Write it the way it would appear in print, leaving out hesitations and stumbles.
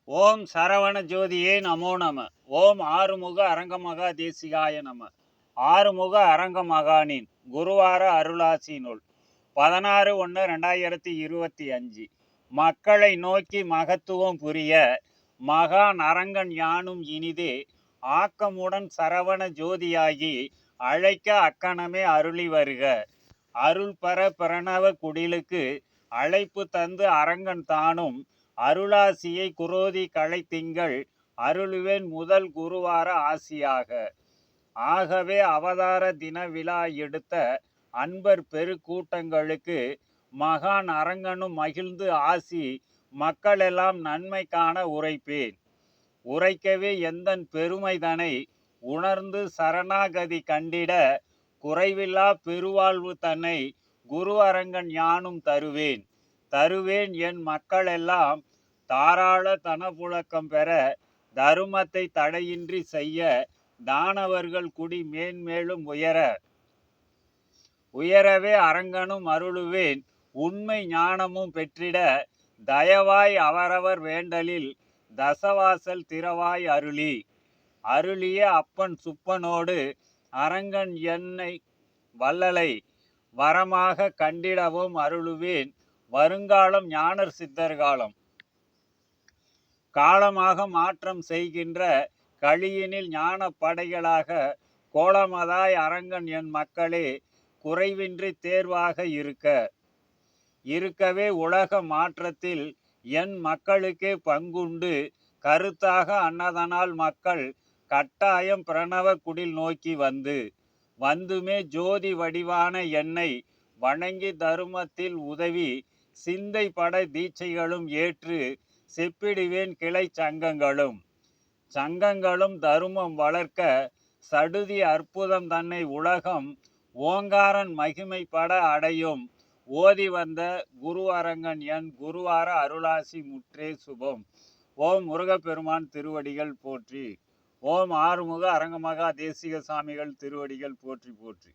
ஓம் சரவண ஜோதியே நமோ நம. ஓம் ஆறுமுக அரங்கமகா தேசிகாய நம. ஆறுமுக அரங்க மகானின் குருவார அருளாசி நூல் 16/1/2025. மக்களை நோக்கி மகத்துவம் புரிய மகான் அரங்கன் யானும் இனிதே ஆக்கமுடன் சரவண ஜோதியாகி அழைக்க அக்கணமே அருளி வருக. அருள் பர பிரணவ குடிலுக்கு அழைப்பு தந்து அரங்கன் தானும் அருளாசியை குரோதி களை திங்கள் அருளுவேன் முதல் குருவார ஆசியாக. ஆகவே அவதார தின விழா எடுத்த அன்பர் பெருக்கூட்டங்களுக்கு மகான் அரங்கனும் மகிழ்ந்து ஆசி மக்களெல்லாம் நன்மை காண உரைப்பேன். உரைக்கவே எந்தன் பெருமைதனை உணர்ந்து சரணாகதி கண்டிட குறைவில்லா பெருவாழ்வு தன்னை குரு அரங்கன் யானும் தருவேன். என் மக்களெல்லாம் தாராள தனப்புழக்கம் பெற தருமத்தை தடையின்றி செய்ய தானவர்கள் குடி மேன்மேலும் உயரவே அரங்கனும் அருளுவேன். உண்மை ஞானமும் பெற்றிட தயவாய் அவரவர் வேண்டலில் தசவாசல் திறவாய் அருளிய அப்பன் சுப்பனோடு அரங்கன் என்னை வள்ளலை வரமாக கண்டிடவும் அருளுவேன். வருங்காலம் ஞானர் சித்தர் காலமாக மாற்றம் செய்கின்ற களியினில் ஞான படைகளாக கோலமதாய் அரங்கன் என் மக்களே குறைவின்றி தேர்வாக இருக்கவே உலக மாற்றத்தில் என் மக்களுக்கே பங்குண்டு கருத்தாக அன்னதனால் மக்கள் கட்டாயம் பிரணவ குடில் நோக்கி வந்துமே ஜோதி வடிவான என்னை வணங்கி தருமத்தில் உதவி சிந்தை பட தீட்சைகளும் ஏற்று செப்பிடுவேன் கிளை சங்கங்களும் தருமம் வளர்க்க சடுதி அற்புதம் தன்னை உலகம் ஓங்காரன் மகிமை பட அடையும் ஓதி வந்த குரு அரங்கன் என் குருவார அருளாசி முற்றே சுபம். ஓம் முருகப்பெருமான் திருவடிகள் போற்றி. ஓம் ஆறுமுக அரங்கமகா தேசிக சாமிகள் திருவடிகள் போற்றி போற்றி.